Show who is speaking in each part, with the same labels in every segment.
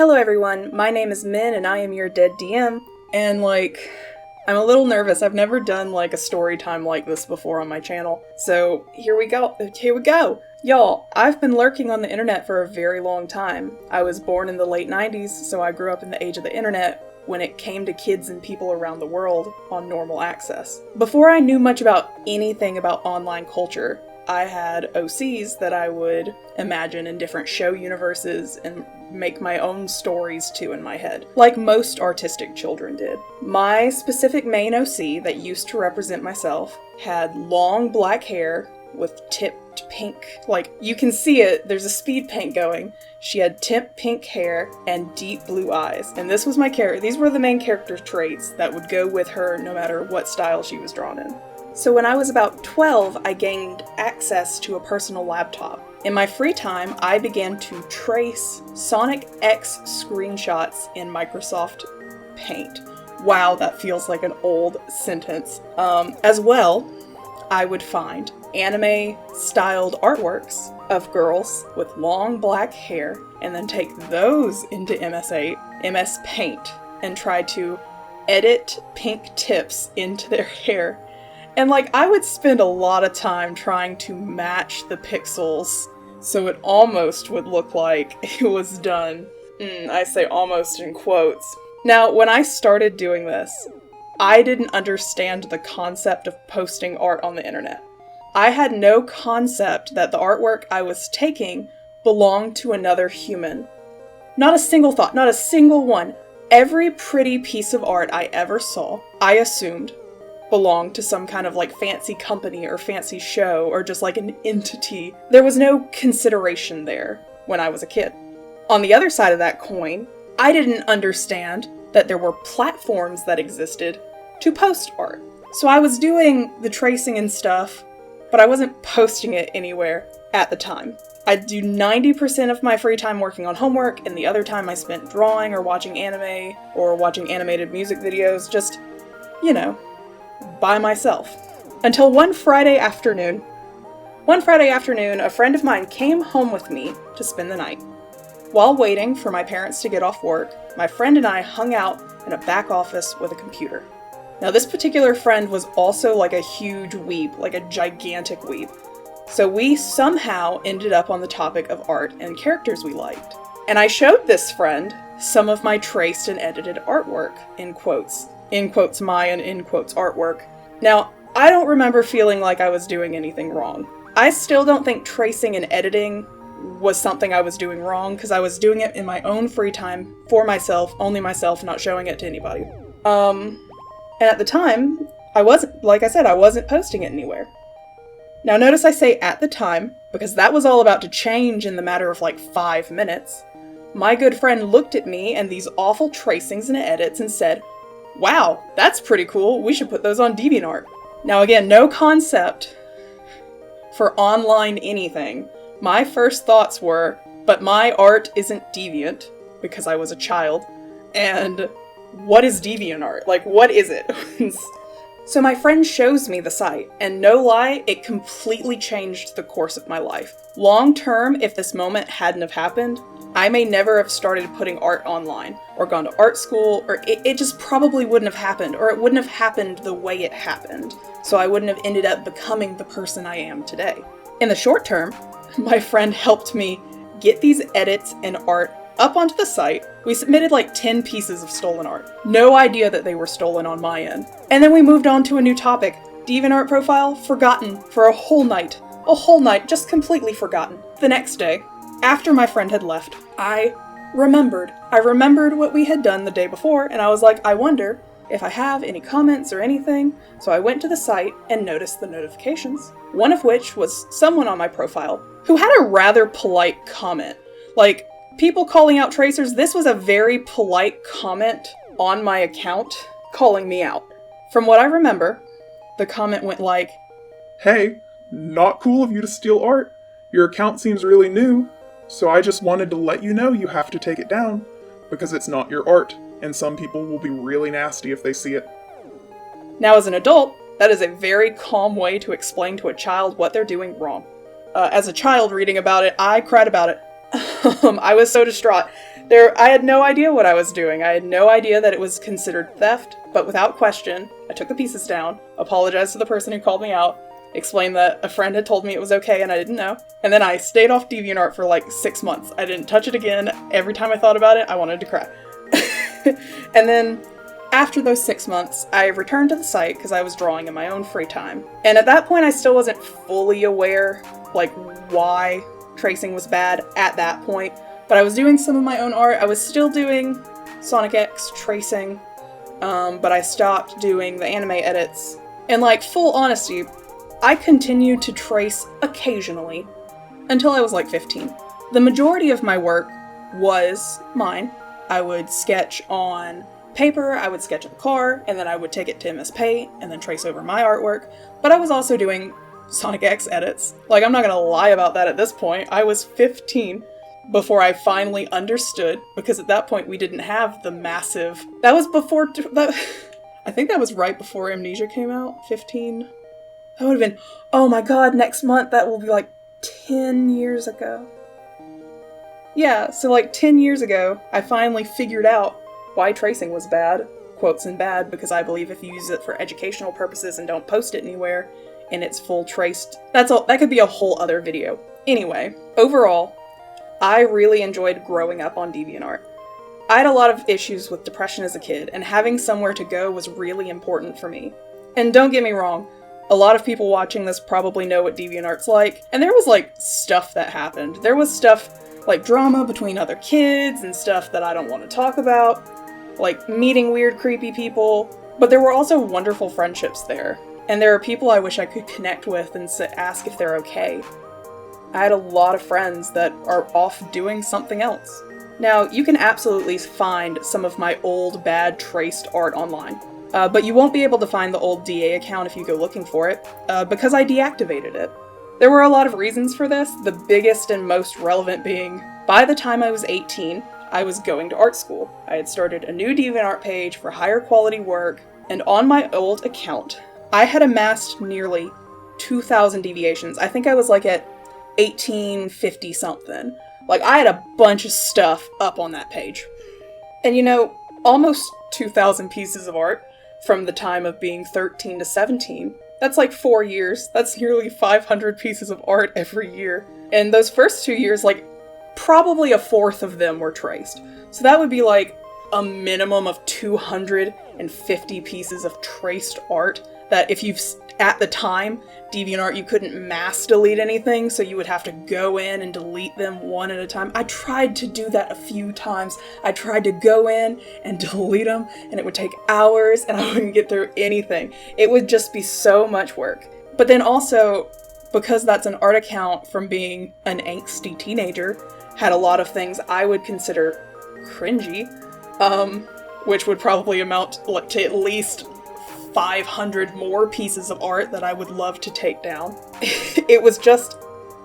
Speaker 1: Hello everyone, my name is Min and I am your dead DM, and I'm a little nervous. I've never done a story time like this before on my channel. So here we go. Y'all, I've been lurking on the internet for a very long time. I was born in the late 90s, so I grew up in the age of the internet when it came to kids and people around the world on normal access. Before I knew much about anything about online culture, I had OCs that I would imagine in different show universes and make my own stories to in my head, like most artistic children did. My specific main OC that used to represent myself had long black hair with tipped pink, you can see it, there's a speed paint going. She had tipped pink hair and deep blue eyes, and this was my character. These were the main character traits that would go with her no matter what style she was drawn in. So when I was about 12, I gained access to a personal laptop. In my free time, I began to trace Sonic X screenshots in Microsoft Paint. Wow, that feels like an old sentence. As well, I would find anime-styled artworks of girls with long black hair and then take those into MS Paint and try to edit pink tips into their hair. And I would spend a lot of time trying to match the pixels so it almost would look like it was done. I say almost in quotes. Now, when I started doing this, I didn't understand the concept of posting art on the internet. I had no concept that the artwork I was taking belonged to another human. Not a single thought, not a single one. Every pretty piece of art I ever saw, I assumed belonged to some kind of fancy company or fancy show or just an entity. There was no consideration there when I was a kid. On the other side of that coin, I didn't understand that there were platforms that existed to post art. So I was doing the tracing and stuff, but I wasn't posting it anywhere at the time. I'd do 90% of my free time working on homework, and the other time I spent drawing or watching anime or watching animated music videos, just, by myself. Until one Friday afternoon, a friend of mine came home with me to spend the night. While waiting for my parents to get off work, my friend and I hung out in a back office with a computer. Now, this particular friend was also a huge weeb, a gigantic weeb. So we somehow ended up on the topic of art and characters we liked. And I showed this friend some of my traced and edited artwork, in quotes my and in quotes artwork. Now, I don't remember feeling like I was doing anything wrong. I still don't think tracing and editing was something I was doing wrong, because I was doing it in my own free time, for myself, only myself, not showing it to anybody. And at the time, I wasn't posting it anywhere. Now notice I say at the time, because that was all about to change in the matter of 5 minutes. My good friend looked at me and these awful tracings and edits and said, "Wow, that's pretty cool, we should put those on DeviantArt." Now again, no concept for online anything. My first thoughts were, but my art isn't deviant, because I was a child, and what is DeviantArt? What is it? So my friend shows me the site, and no lie, it completely changed the course of my life. Long term, if this moment hadn't have happened, I may never have started putting art online, or gone to art school, or it just probably wouldn't have happened, or it wouldn't have happened the way it happened, so I wouldn't have ended up becoming the person I am today. In the short term, my friend helped me get these edits and art up onto the site. We submitted 10 pieces of stolen art. No idea that they were stolen on my end. And then we moved on to a new topic. DeviantArt profile, forgotten for a whole night. A whole night, just completely forgotten. The next day, after my friend had left, I remembered. I remembered what we had done the day before, and I was like, I wonder if I have any comments or anything. So I went to the site and noticed the notifications. One of which was someone on my profile who had a rather polite comment. People calling out tracers, this was a very polite comment on my account calling me out. From what I remember, the comment went
Speaker 2: "Hey, not cool of you to steal art. Your account seems really new, so I just wanted to let you know you have to take it down, because it's not your art, and some people will be really nasty if they see it."
Speaker 1: Now, as an adult, that is a very calm way to explain to a child what they're doing wrong. As a child reading about it, I cried about it. I was so distraught. I had no idea what I was doing. I had no idea that it was considered theft, but without question, I took the pieces down, apologized to the person who called me out, explained that a friend had told me it was okay and I didn't know, and then I stayed off DeviantArt for like 6 months. I didn't touch it again. Every time I thought about it, I wanted to cry. And then, after those 6 months, I returned to the site because I was drawing in my own free time. And at that point, I still wasn't fully aware, like, why tracing was bad at that point. But I was doing some of my own art. I was still doing Sonic X tracing, but I stopped doing the anime edits. And like, full honesty, I continued to trace occasionally until I was like 15. The majority of my work was mine. I would sketch on paper, I would sketch in the car, and then I would take it to MS Paint and then trace over my artwork. But I was also doing Sonic X edits. Like, I'm not gonna lie about that at this point. I was 15 before I finally understood, because at that point we didn't have the massive... That was before... I think that was right before Amnesia came out, 15. That would have been... Oh my god, next month that will be like 10 years ago. Yeah, so like 10 years ago, I finally figured out why tracing was bad. Quotes in bad, because I believe if you use it for educational purposes and don't post it anywhere, and it's full traced, that could be a whole other video. Anyway, overall, I really enjoyed growing up on DeviantArt. I had a lot of issues with depression as a kid, and having somewhere to go was really important for me. And don't get me wrong, a lot of people watching this probably know what DeviantArt's like, and there was like stuff that happened. There was stuff like drama between other kids and stuff that I don't want to talk about, like meeting weird, creepy people, but there were also wonderful friendships there. And there are people I wish I could connect with and ask if they're okay. I had a lot of friends that are off doing something else. Now, you can absolutely find some of my old, bad, traced art online, but you won't be able to find the old DA account if you go looking for it, because I deactivated it. There were a lot of reasons for this, the biggest and most relevant being, by the time I was 18, I was going to art school. I had started a new DeviantArt page for higher quality work, and on my old account, I had amassed nearly 2,000 deviations. I think I was like at 1850 something. Like, I had a bunch of stuff up on that page. And you know, almost 2,000 pieces of art from the time of being 13 to 17. That's like 4 years. That's nearly 500 pieces of art every year. And those first 2 years, like, probably a fourth of them were traced. So that would be like a minimum of 250 pieces of traced art that if you've, at the time, DeviantArt, you couldn't mass delete anything, so you would have to go in and delete them one at a time. I tried to do that a few times. I tried to go in and delete them, and it would take hours, and I wouldn't get through anything. It would just be so much work. But then also, because that's an art account from being an angsty teenager, had a lot of things I would consider cringy, which would probably amount to at least 500 more pieces of art that I would love to take down. It was just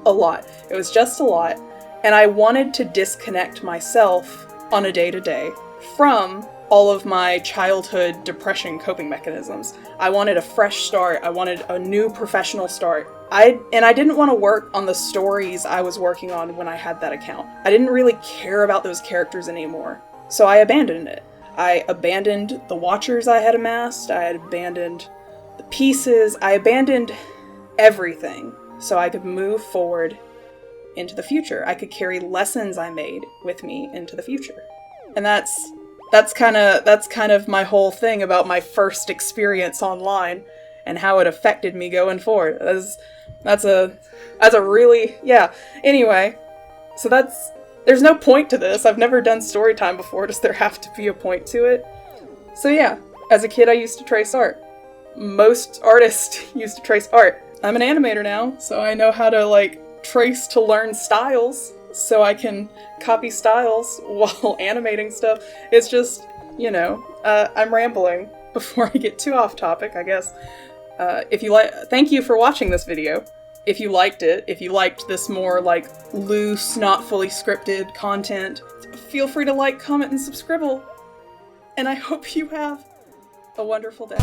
Speaker 1: a lot. It was just a lot. And I wanted to disconnect myself on a day-to-day from all of my childhood depression coping mechanisms. I wanted a fresh start. I wanted a new professional start. I didn't want to work on the stories I was working on when I had that account. I didn't really care about those characters anymore. So I abandoned it. I abandoned the watchers I had amassed, I had abandoned the pieces, I abandoned everything so I could move forward into the future. I could carry lessons I made with me into the future. And that's kind of my whole thing about my first experience online and how it affected me going forward. That's a really, yeah. Anyway, so there's no point to this. I've never done Storytime before. Does there have to be a point to it? So yeah, as a kid I used to trace art. Most artists used to trace art. I'm an animator now, so I know how to like trace to learn styles, so I can copy styles while animating stuff. It's just, you know, I'm rambling before I get too off topic, I guess. Thank you for watching this video. If you liked it, if you liked this more, like, loose, not fully scripted content, feel free to like, comment, and subscribe. And I hope you have a wonderful day.